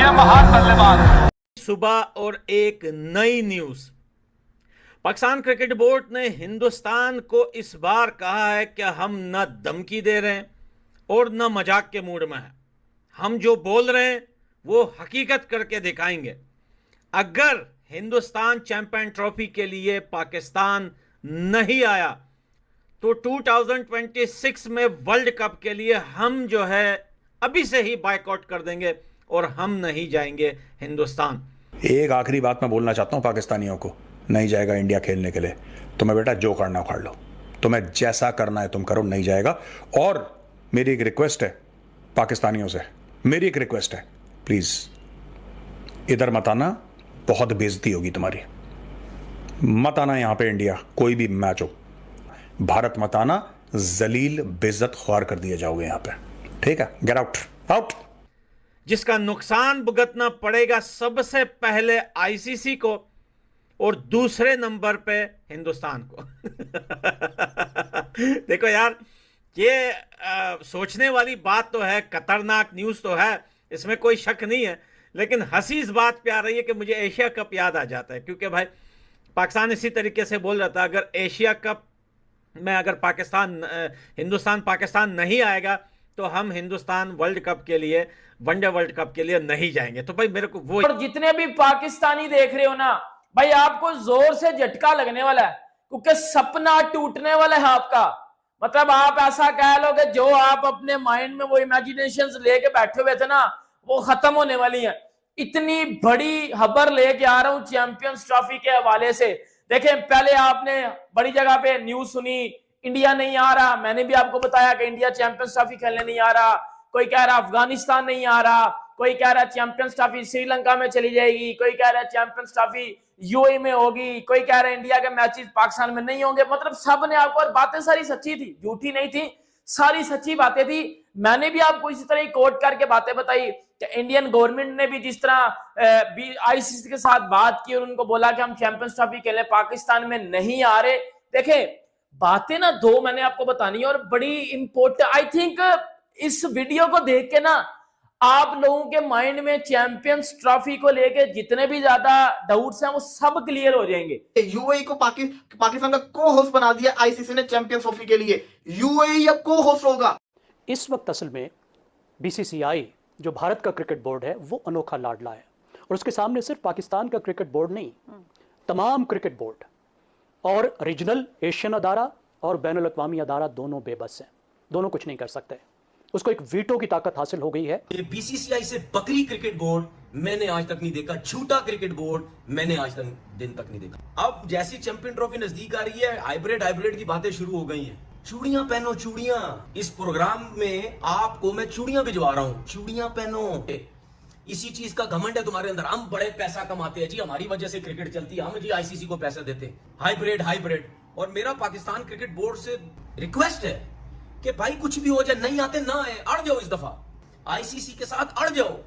ये महान बल्लेबाज। सुबह और एक नई न्यूज। पाकिस्तान क्रिकेट बोर्ड ने हिंदुस्तान को इस बार कहा है कि हम न धमकी दे रहे हैं और न मजाक के मूड में हैं। हम जो बोल रहे हैं वो हकीकत करके दिखाएंगे। अगर हिंदुस्तान चैंपियन ट्रॉफी के लिए पाकिस्तान नहीं आया तो 2026 में वर्ल्ड कप के लिए हम जो है अभी से ही बायकॉट कर देंगे और हम नहीं जाएंगे हिंदुस्तान। एक आखिरी बात मैं बोलना चाहता हूं पाकिस्तानियों को, नहीं जाएगा इंडिया खेलने के लिए। तुम्हें बेटा जो करना उखाड़ लो, तुम्हें जैसा करना है तुम करो, नहीं जाएगा। और मेरी एक रिक्वेस्ट है पाकिस्तानियों से, मेरी एक रिक्वेस्ट है, प्लीज इधर मत आना, बहुत बेइज्जती होगी तुम्हारी। मत आना यहां पे, इंडिया कोई भी मैच हो, भारत मत आना, जलील बेइज्जत ख्वार कर दिए जाओगे यहां पे, ठीक है? Get out, out. जिसका नुकसान भुगतना पड़ेगा सबसे पहले आईसीसी को और दूसरे नंबर पे हिंदुस्तान को। देखो यार, ये सोचने वाली बात तो है, खतरनाक न्यूज़ तो है, इसमें कोई शक नहीं है। लेकिन हंसी इस बात पे आ रही है कि मुझे एशिया कप याद आ जाता है, क्योंकि भाई पाकिस्तान इसी तरीके से बोल रहा था, अगर एशिया कप में अगर हिंदुस्तान पाकिस्तान नहीं आएगा तो हम हिंदुस्तान वर्ल्ड कप के लिए, वनडे वर्ल्ड कप के लिए नहीं जाएंगे। तो भाई मेरे को वो, और जितने भी पाकिस्तानी देख रहे हो ना भाई, आपको जोर से झटका लगने वाला है, क्योंकि सपना टूटने वाला है आपका। मतलब आप ऐसा कह लो कि जो आप अपने माइंड में वो इमेजिनेशंस लेके बैठे हुए थे ना, वो खत्म होने वाली हैं। इतनी बड़ी खबर लेके आ रहा हूं चैंपियंस ट्रॉफी के हवाले से। देखें, पहले आपने बड़ी जगह पे न्यूज सुनी, इंडिया नहीं आ रहा। मैंने भी आपको बताया कि इंडिया चैंपियंस ट्रॉफी खेलने नहीं आ रहा। कोई कह रहा अफगानिस्तान नहीं आ रहा, कोई कह रहा चैंपियंस ट्रॉफी श्रीलंका में चली जाएगी, कोई कह रहा चैंपियंस ट्रॉफी यूएई में होगी, कोई कह रहा है इंडिया के मैचेस पाकिस्तान में नहीं होंगे। मतलब सब ने आपको, और बातें सारी सच्ची थी, झूठी नहीं थी, सारी सच्ची बातें थी। मैंने भी आपको इसी तरह कोट करके बातें बताई कि इंडियन गवर्नमेंट ने भी जिस तरह आईसीसी के साथ बात की और उनको बोला कि हम चैंपियंस ट्रॉफी के लिए पाकिस्तान में नहीं आ रहे। देखें, बातें ना दो मैंने आपको बतानी है और बड़ी इंपॉर्टेंट। आई थिंक इस वीडियो को देख के ना आप लोगों के माइंड में चैंपियंस ट्रॉफी को लेके जितने भी ज्यादा डाउट्स हैं वो सब क्लियर हो जाएंगे। यूएई को पाकिस्तान का को होस्ट बना दिया आईसीसी ने चैंपियंस ट्रॉफी के लिए। यूएई अब को होस्ट होगा। इस वक्त असल में बीसीसीआई जो भारत का क्रिकेट बोर्ड है वो अनोखा लाडला है, और उसके सामने सिर्फ पाकिस्तान का क्रिकेट बोर्ड नहीं, तमाम क्रिकेट बोर्ड और रीजनल एशियन अदारा और बैनुल अक़वामी अदारा दोनों बेबस हैं, दोनों कुछ नहीं कर सकते। उसको एक वीटो की ताकत हासिल हो गई है। ये बीसीसीआई से बकरी क्रिकेट बोर्ड मैंने आज तक नहीं देखा, झूठा क्रिकेट बोर्ड मैंने आज तक दिन तक नहीं देखा। अब जैसी चैंपियन ट्रॉफी नजदीक आ रही है, हाइब्रिड की बातें शुरू हो गई हैं। चूड़ियां पहनो, चूड़ियां। इस प्रोग्राम में आपको मैं चूड़ियां भिजवा रहा हूं, चूड़ियां पहनो। इसी चीज का घमंड है तुम्हारे अंदर। हम बड़े पैसा कमाते हैं जी, हमारी वजह से क्रिकेट चलती है, हम जी आईसीसी को पैसा देते हैं। हाइब्रिड। और मेरा पाकिस्तान क्रिकेट बोर्ड से रिक्वेस्ट है कि भाई कुछ भी हो जाए, नहीं आते ना आए, अड़ जाओ इस दफा, आईसीसी के साथ अड़ जाओ।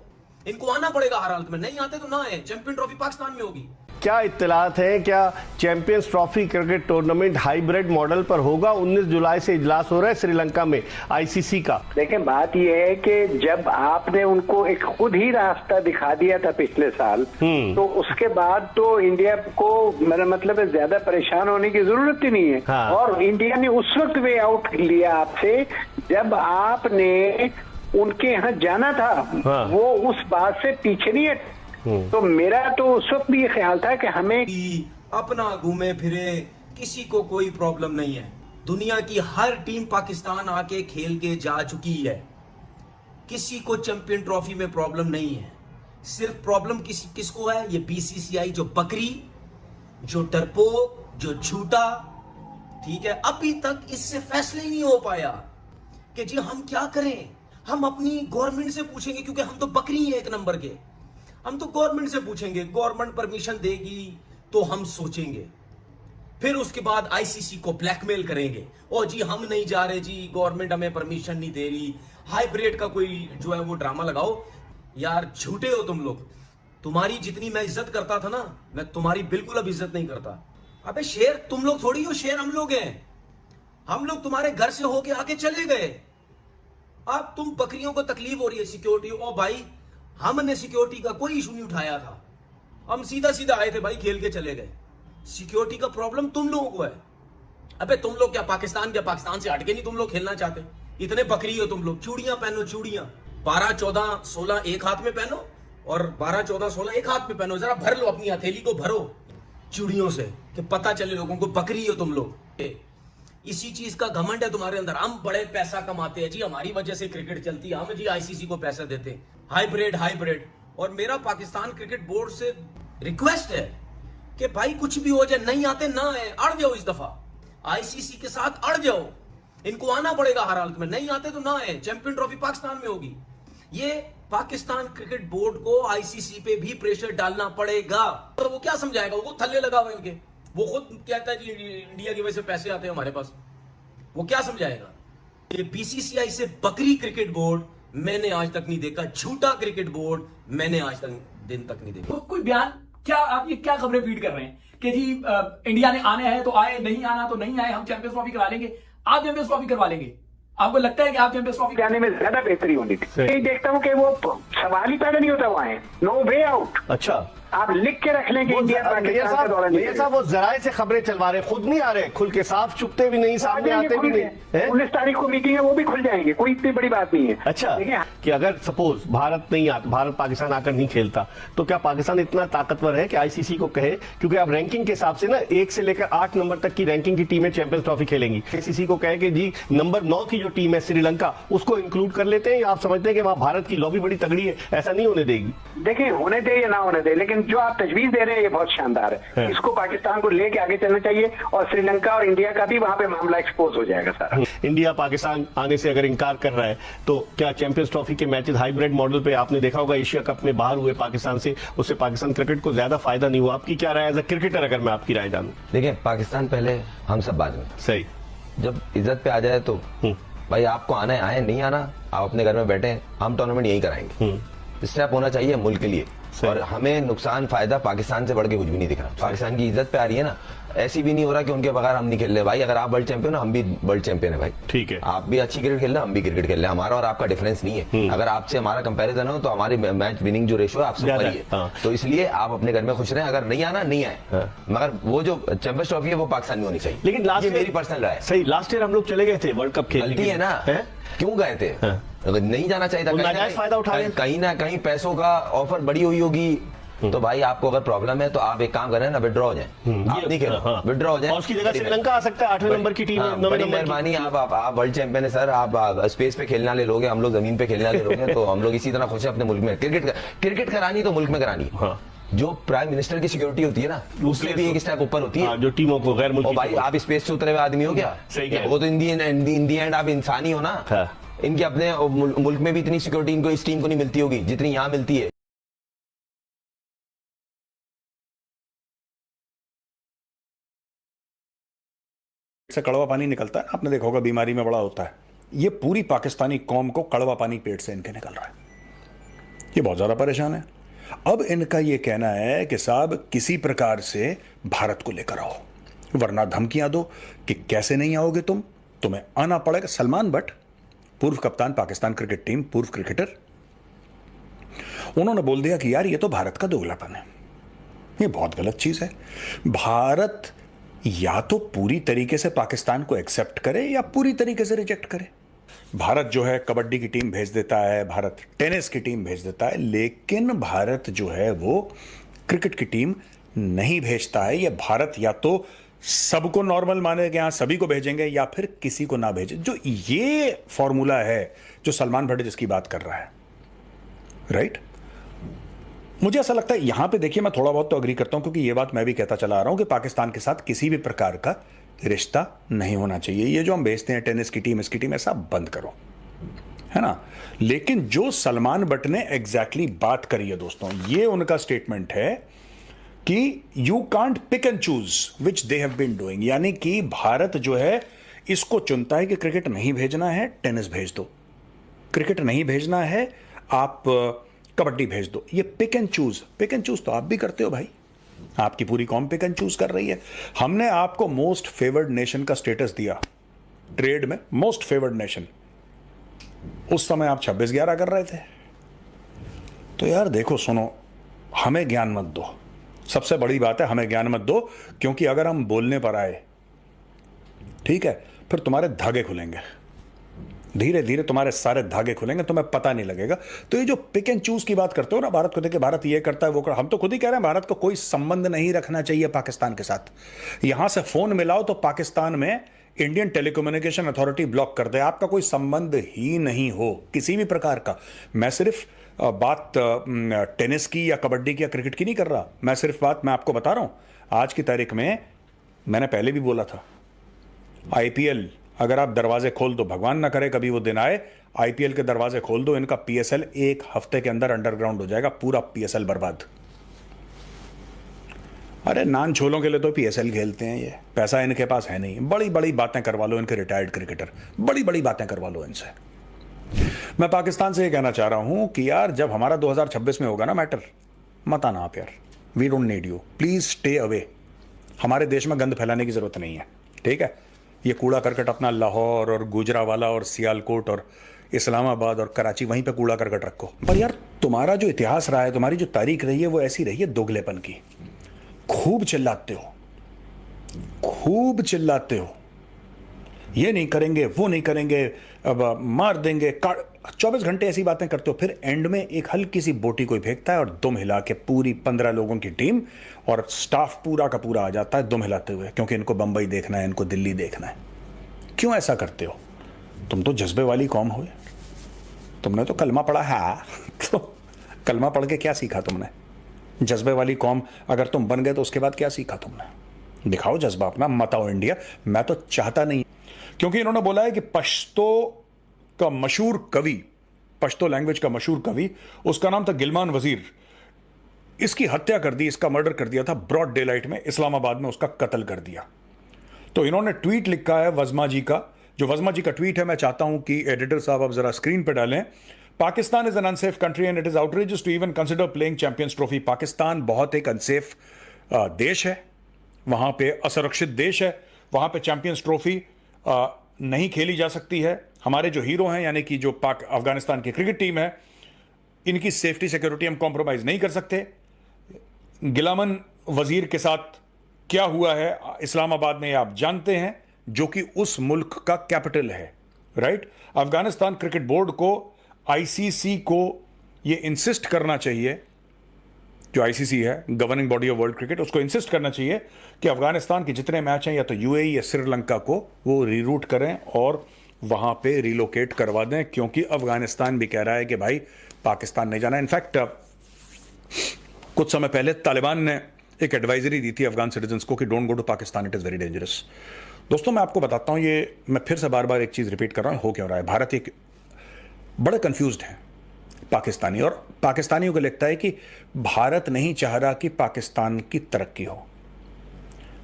इनको आना पड़ेगा हर हालत में, नहीं आते तो ना आए। चैंपियन ट्रॉफी पाकिस्तान में होगी। क्या इत्तलात है, क्या champions trophy cricket tournament hybrid model पर होगा? 19 जुलाई से इजलास हो रहा है श्रीलंका में आईसीसी का। लेकिन बात यह है कि जब आपने उनको एक खुद ही रास्ता दिखा दिया था पिछले साल, तो उसके बाद तो इंडिया को मेरा मतलब है ज्यादा परेशान होने की जरूरत ही नहीं है। हाँ। और इंडिया ने उस वक्त वे आउट लिया आपसे जब आपने उनके यहाँ जाना था। हाँ। वो उस बात से पीछे नहीं हटे। तो मेरा तो उस वक्त भी ये ख्याल था कि हमें अपना घूमे फिरे, किसी को कोई प्रॉब्लम नहीं है। दुनिया की हर टीम पाकिस्तान आके खेल के जा चुकी है, किसी को चैंपियन ट्रॉफी में प्रॉब्लम नहीं है। सिर्फ प्रॉब्लम किसको है? ये बीसीसीआई जो बकरी, जो डरपोक, जो झूठा, ठीक है। अभी तक इससे फैसले ही नहीं हो पाया कि जी हम क्या करें। हम अपनी गवर्नमेंट से पूछेंगे, क्योंकि हम तो बकरी हैं एक नंबर के। हम तो गवर्नमेंट से पूछेंगे, गवर्नमेंट परमिशन देगी तो हम सोचेंगे, फिर उसके बाद आईसीसी को ब्लैकमेल करेंगे, और जी हम नहीं जा रहे जी, गवर्नमेंट हमें परमिशन नहीं दे रही। हाइब्रिड का कोई जो है वो ड्रामा लगाओ। यार झूठे हो तुम लोग। तुम्हारी जितनी मैं इज्जत करता था ना, मैं तुम्हारी बिल्कुल अब इज्जत नहीं करता। अबे शेर तुम लोग थोड़ी हो, शेर हम लोग हैं। हम लोग तुम्हारे घर से होके आके चले गए। अब तुम बकरियों को तकलीफ हो रही है सिक्योरिटी। ओ भाई, हमने सिक्योरिटी का कोई इशू नहीं उठाया था, हम सीधा सीधा आए थे भाई, खेल के चले गए। सिक्योरिटी का प्रॉब्लम तुम लोगों को है। अबे तुम लोग क्या पाकिस्तान से हटके नहीं तुम लोग खेलना चाहते? इतने बकरी हो तुम लोग। चूड़ियां पहनो, चूड़ियां 12, 14, 16 एक हाथ में पहनो और 12, 14, 16 एक हाथ में पहनो। जरा भर लो, अपनी हथेली को भरो चूड़ियों से, कि पता चले लोगों को बकरी हो तुम लोग। इसी चीज का घमंड है तुम्हारे अंदर। हम बड़े पैसा कमाते हैं जी, हमारी वजह से क्रिकेट चलती है, हम जी आईसीसी को पैसा देते हैं। हाइब्रिड। और मेरा पाकिस्तान क्रिकेट बोर्ड से रिक्वेस्ट है कि भाई कुछ भी हो जाए, नहीं आते ना आए, अड़ जाओ इस दफा, आईसीसी के साथ अड़ जाओ। इनको आना पड़ेगा हर हालत में, नहीं आते तो ना आए। चैंपियन ट्रॉफी पाकिस्तान में होगी। ये पाकिस्तान क्रिकेट बोर्ड को आईसीसी पे भी प्रेशर डालना पड़ेगा। तो वो क्या समझाएगा? वो थल्ले लगा हुआ इनके, वो खुद कहता है जी इंडिया की वजह से पैसे आते हैं हमारे पास। वो क्या समझाएगा? ये बीसीसीआई से बकरी क्रिकेट बोर्ड मैंने आज तक नहीं देखा, झूठा क्रिकेट बोर्ड मैंने आज तक दिन तक नहीं देखा। तो कोई बयान क्या, आप ये क्या खबरें फीड कर रहे हैं कि जी इंडिया ने आने हैं तो आए, नहीं आना तो नहीं आए, हम चैंपियंस ट्रॉफी करवा लेंगे। आप चैंपियंस ट्रॉफी करवा लेंगे? आपको लगता है कि आप चैंपियंस ट्रॉफी जाने में ज्यादा बेहतरी होनी थी? यही देखता हूँ कि वो सवाल ही पैदा नहीं होता वहां, नो वे आउट। अच्छा, आप लिख के रख लें कि इंडिया पाकिस्तान का दौरा नहीं साहब वो जराए से खबरें चलवा रहे, खुद नहीं आ रहे, खुल के साफ चुपते भी नहीं, सामने आते भी नहीं। 19 तारीख को मीटिंग है, वो भी खुल जाएंगे, कोई इतनी बड़ी बात नहीं है। अच्छा, कि अगर सपोज भारत नहीं आता, भारत पाकिस्तान आकर नहीं खेलता, तो क्या पाकिस्तान इतना ताकतवर है कि आईसीसी को कहे, क्योंकि आप रैंकिंग के हिसाब से ना 1 से लेकर 8 नंबर तक की रैंकिंग की टीमें चैंपियंस ट्रॉफी खेलेंगी, आईसीसी को कहे कि जी नंबर 9 की जो टीम है श्रीलंका, उसको इंक्लूड कर लेते हैं, या आप समझते हैं कि वहां भारत की लॉबी बड़ी तगड़ी है, ऐसा नहीं होने देगी? देखिए, होने दे या ना होने दे, लेकिन जो आप तजवीज दे रहे हैं ये बहुत शानदार है। इसको पाकिस्तान को लेके आगे चलना चाहिए, और श्रीलंका और इंडिया का भी वहां पे मामला एक्सपोज हो जाएगा सारा। इंडिया पाकिस्तान आने से अगर इंकार कर रहा है, तो क्या चैंपियंस ट्रॉफी के मैचेस हाइब्रिड मॉडल पे, आपने देखा होगा एशिया कप में बाहर हुए पाकिस्तान से, उससे पाकिस्तान क्रिकेट को ज्यादा फायदा नहीं हुआ? आपकी क्या राय एज अ क्रिकेटर, अगर मैं आपकी राय जानूं? देखिए, पाकिस्तान पहले, हम सब बाद में। सही। जब इज्जत पे आ जाए तो भाई आपको आना है, आए, नहीं आना आप अपने घर में बैठे, हम टूर्नामेंट यही कराएंगे। स्टेप होना चाहिए मुल्क के लिए, और हमें नुकसान फायदा पाकिस्तान से बढ़ के कुछ भी नहीं दिख रहा। पाकिस्तान की इज्जत पे आ रही है ना, ऐसी भी नहीं हो रहा कि उनके बगैर हम नहीं खेल रहे। भाई अगर आप वर्ल्ड चैंपियन हो, हम भी वर्ल्ड चैंपियन है भाई, ठीक है। आप भी अच्छी क्रिकेट खेल रहे हैं, हम भी क्रिकेट खेल रहे हैं, हमारा और आपका डिफरेंस नहीं है। अगर आपसे हमारा कंपैरिजन हो तो हमारी मैच विनिंग जो रेशो है आपसे ऊपर ही है। तो इसलिए आप अपने घर में खुश रहें, अगर नहीं आना नहीं आए, मगर वो जो चैंपियंस ट्रॉफी है वो पाकिस्तान में होनी चाहिए। लेकिन लास्ट मेरी पर्सनल राय। सही, लास्ट ईयर हम लोग चले गए थे वर्ल्ड कप खेलने, गलती है ना, क्यों गए थे? नहीं जाना चाहिए था, फायदा उठा कहीं ना कहीं पैसों का ऑफर बड़ी हुई होगी। तो भाई आपको अगर प्रॉब्लम है तो आप एक काम करें ना, विड्रॉ हो जाए, आप नहीं खेलो, विड्रॉ हो जाए। उसकी जगह श्रीलंका आ सकता है 8वें नंबर की टीम। बड़ी मेहरबानी, आप वर्ल्ड चैंपियन है सर, आप स्पेस पे खेलना ले लोगे, हम लोग जमीन पे खेलना ले लोगे, तो हम लोग इसी तरह खुश है अपने मुल्क में। क्रिकेट करानी तो मुल्क में करानी, जो प्राइम मिनिस्टर की सिक्योरिटी होती है ना, उसके भी एक स्टेप ऊपर होती है, जो टीमों को गैर मुल्की। भाई आप स्पेस से उतरे हुए आदमी हो क्या? वो तो इन दी एंड आप इंसान ही हो ना। इनके अपने मुल्क में भी इतनी सिक्योरिटी इनको, इस टीम को नहीं मिलती होगी जितनी यहाँ मिलती है। से कड़वा पानी निकलता है, आपने देखा होगा, बीमारी में बड़ा होता है। ये पूरी पाकिस्तानी कौम को कड़वा पानी पेट से इनके निकल रहा है, ये बहुत ज्यादा परेशान है। अब इनका ये कहना है कि साहब किसी प्रकार से भारत को लेकर आओ, वरना धमकियां दो कि कैसे नहीं आओगे तुम, तुम्हें आना पड़ेगा। सलमान बट, पूर्व कप्तान पाकिस्तान क्रिकेट टीम, पूर्व क्रिकेटर, उन्होंने बोल दिया कि यार ये तो भारत का दोगलापन है, ये बहुत गलत चीज है। भारत या तो पूरी तरीके से पाकिस्तान को एक्सेप्ट करे या पूरी तरीके से रिजेक्ट करे। भारत जो है कबड्डी की टीम भेज देता है, भारत टेनिस की टीम भेज देता है, लेकिन भारत जो है वो क्रिकेट की टीम नहीं भेजता है। ये भारत या तो सबको नॉर्मल माने कि हाँ सभी को भेजेंगे, या फिर किसी को ना भेजे। जो ये फॉर्मूला है जो सलमान भट्ट जिसकी बात कर रहा है, राइट, मुझे ऐसा लगता है यहां पे देखिए, मैं थोड़ा बहुत तो अग्री करता हूं, क्योंकि ये बात मैं भी कहता चला आ रहा हूं कि पाकिस्तान के साथ किसी भी प्रकार का रिश्ता नहीं होना चाहिए। ये जो हम भेजते हैं टेनिस की टीम, इसकी टीम, ऐसा बंद करो, है ना। लेकिन जो सलमान भट्ट ने एग्जैक्टली बात करी है दोस्तों, ये उनका स्टेटमेंट है कि you can't pick and choose which they have been doing, यानी कि भारत जो है इसको चुनता है कि क्रिकेट नहीं भेजना है टेनिस भेज दो, क्रिकेट नहीं भेजना है आप कबड्डी भेज दो। ये पिक एंड चूज तो आप भी करते हो भाई, आपकी पूरी कौम पिक एंड चूज कर रही है। हमने आपको मोस्ट फेवर्ड नेशन का स्टेटस दिया ट्रेड में, मोस्ट फेवर्ड नेशन, उस समय आप 26-11 कर रहे थे। तो यार देखो सुनो, हमें ज्ञान मत दो, सबसे बड़ी बात है हमें ज्ञान मत दो, क्योंकि अगर हम बोलने पर आए, ठीक है, फिर तुम्हारे धागे खुलेंगे, धीरे धीरे तुम्हारे सारे धागे खुलेंगे, तुम्हें पता नहीं लगेगा। तो ये जो पिक एंड चूज की बात करते हो ना, भारत को देखिए, भारत ये करता है वो हम तो खुद ही कह रहे हैं भारत को कोई संबंध नहीं रखना चाहिए पाकिस्तान के साथ। यहां से फोन मिलाओ तो पाकिस्तान में इंडियन टेलीकम्युनिकेशन अथॉरिटी ब्लॉक कर दे, आपका कोई संबंध ही नहीं हो किसी भी प्रकार का। मैं सिर्फ बात टेनिस की या कबड्डी की या क्रिकेट की नहीं कर रहा, मैं सिर्फ बात मैं आपको बता रहा हूं आज की तारीख में। मैंने पहले भी बोला था, आईपीएल अगर आप दरवाजे खोल दो, भगवान ना करे कभी वो दिन आए, आईपीएल के दरवाजे खोल दो, इनका पीएसएल एक हफ्ते के अंदर अंडरग्राउंड हो जाएगा, पूरा पीएसएल बर्बाद। अरे नान छोलों के लिए तो पीएसएल खेलते हैं, ये पैसा इनके पास है नहीं। बड़ी बड़ी बातें करवा लो इनके रिटायर्ड क्रिकेटर, बड़ी बड़ी बातें करवा लो इनसे। मैं पाकिस्तान से ये कहना चाह रहा हूं कि यार जब हमारा 2026 में होगा ना मैटर, मत आना आप यार, we don't need you, please stay away. हमारे देश में गंद फैलाने की जरूरत नहीं है, ठीक है। ये कूड़ा करकट अपना लाहौर और गुजरावाला और सियालकोट और इस्लामाबाद और कराची, वहीं पे कूड़ा करकट रखो। पर यार तुम्हारा जो इतिहास रहा है, तुम्हारी जो तारीख रही है, वो ऐसी रही है दोगलेपन की। खूब चिल्लाते हो, खूब चिल्लाते हो, ये नहीं करेंगे वो नहीं करेंगे, अब मार देंगे, 24 घंटे ऐसी बातें करते हो, फिर एंड में एक हल्की सी बोटी कोई फेंकता है और दुम हिला के पूरी 15 लोगों की टीम और स्टाफ पूरा का पूरा आ जाता है दुम हिलाते हुए, क्योंकि इनको बंबई देखना है, इनको दिल्ली देखना है। क्यों ऐसा करते हो? तुम तो जज्बे वाली कौम हो, तुमने तो कलमा पढ़ा है तो कलमा पढ़ के क्या सीखा तुमने? जज्बे वाली कौम अगर तुम बन गए तो उसके बाद क्या सीखा तुमने? दिखाओ जज्बा अपना, मत आओ इंडिया। मैं तो चाहता नहीं, क्योंकि इन्होंने बोला है कि पश्तो का मशहूर कवि, पश्तो लैंग्वेज का मशहूर कवि, उसका नाम था गिलमान वजीर, इसकी हत्या कर दी, इसका मर्डर कर दिया था ब्रॉड डे लाइट में, इस्लामाबाद में उसका कत्ल कर दिया। तो इन्होंने ट्वीट लिखा है वज़मा जी का, जो वज़मा जी का ट्वीट है मैं चाहता हूं कि एडिटर साहब आप जरा स्क्रीन पर डालें। Pakistan is an unsafe country and it is outrageous to even consider playing Champions Trophy. Pakistan बहुत एक अनसेफ देश है, वहां पे असुरक्षित देश है, वहां पे चैंपियंस ट्रॉफी नहीं खेली जा सकती है। हमारे जो हीरो हैं, यानी कि जो पाक अफगानिस्तान की क्रिकेट टीम है, इनकी सेफ्टी सिक्योरिटी हम कॉम्प्रोमाइज नहीं कर सकते। गिलामन वजीर के साथ क्या हुआ है इस्लामाबाद में, आप जानते हैं, जो कि उस मुल्क का कैपिटल है, राइट। अफगानिस्तान क्रिकेट बोर्ड को, आईसीसी को ये इंसिस्ट करना चाहिए, जो आईसीसी है governing body of world cricket, उसको इंसिस्ट करना चाहिए कि अफगानिस्तान के जितने मैच हैं या तो यूएई या श्रीलंका को वो रीरूट करें और वहां पे रिलोकेट करवा दें, क्योंकि अफगानिस्तान भी कह रहा है कि भाई पाकिस्तान नहीं जाना। इनफैक्ट कुछ समय पहले तालिबान ने एक एडवाइजरी दी थी अफगान सिटीजन्स को कि don't go to Pakistan, it is very dangerous. दोस्तों मैं आपको बताता हूं, ये मैं फिर से बार बार एक चीज रिपीट कर रहा हूं, हो क्यों रहा है। भारत एक बड़े कंफ्यूज्ड है पाकिस्तानी, और पाकिस्तानियों को लगता है कि भारत नहीं चाह रहा कि पाकिस्तान की तरक्की हो।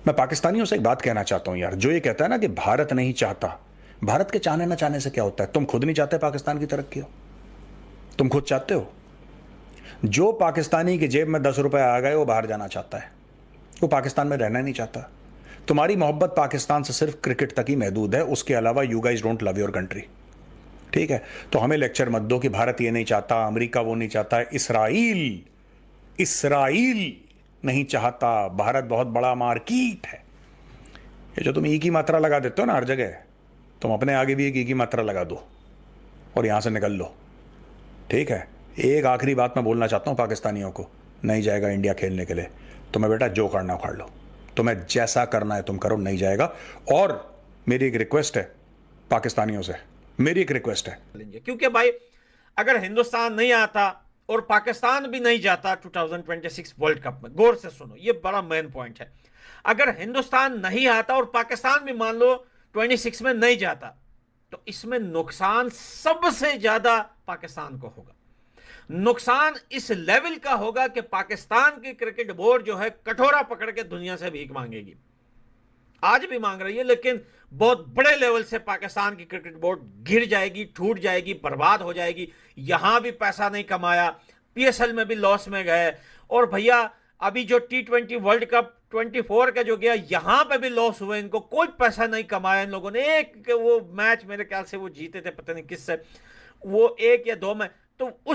मैं पाकिस्तानियों से एक बात कहना चाहता हूं यार, जो ये कहता है ना कि भारत नहीं चाहता, भारत के चाहने ना चाहने से क्या होता है? तुम खुद नहीं चाहते पाकिस्तान की तरक्की हो? तुम खुद चाहते हो? जो पाकिस्तानी की जेब में 10 रुपए आ गए वो बाहर जाना चाहता है, वो पाकिस्तान में रहना नहीं चाहता। तुम्हारी मोहब्बत पाकिस्तान से सिर्फ क्रिकेट तक ही महदूद है, उसके अलावा you guys don't love your country, ठीक है। तो हमें लेक्चर मत दो कि भारत ये नहीं चाहता, अमेरिका वो नहीं चाहता, इसराइल नहीं चाहता, भारत बहुत बड़ा मार्केट है। ये जो तुम ई की मात्रा लगा देते हो ना हर जगह, तुम अपने आगे भी एक ई की मात्रा लगा दो और यहां से निकल लो, ठीक है। एक आखिरी बात मैं बोलना चाहता हूं पाकिस्तानियों को, नहीं जाएगा इंडिया खेलने के लिए, तुम्हें बेटा जो करना उखाड़ लो, तुम्हें जैसा करना है तुम करो, नहीं जाएगा। और मेरी एक रिक्वेस्ट है पाकिस्तानियों से, मेरी एक रिक्वेस्ट है, क्योंकि भाई अगर हिंदुस्तान नहीं आता और पाकिस्तान भी नहीं जाता 2026 वर्ल्ड कप में, गौर से सुनो, ये बड़ा मेन पॉइंट है। अगर हिंदुस्तान नहीं आता और पाकिस्तान भी मान लो 26 में नहीं जाता, तो इसमें नुकसान सबसे ज्यादा पाकिस्तान को होगा। नुकसान इस लेवल का होगा कि पाकिस्तान की क्रिकेट बोर्ड जो है कटोरा पकड़ के दुनिया से भीख मांगेगी। आज भी मांग रही है, लेकिन बहुत बड़े लेवल से पाकिस्तान की क्रिकेट बोर्ड गिर जाएगी, टूट जाएगी, बर्बाद हो जाएगी। यहां भी पैसा नहीं कमाया, पीएसएल में भी लॉस में गए, और भैया अभी जो T20 वर्ल्ड कप 24 का जो गया, यहां पे भी लॉस हुए, इनको कोई पैसा नहीं कमाया इन लोगों ने। एक वो मैच मेरे ख्याल से वो जीते थे, पता नहीं किससे, वो 1 या 2 में, तो उस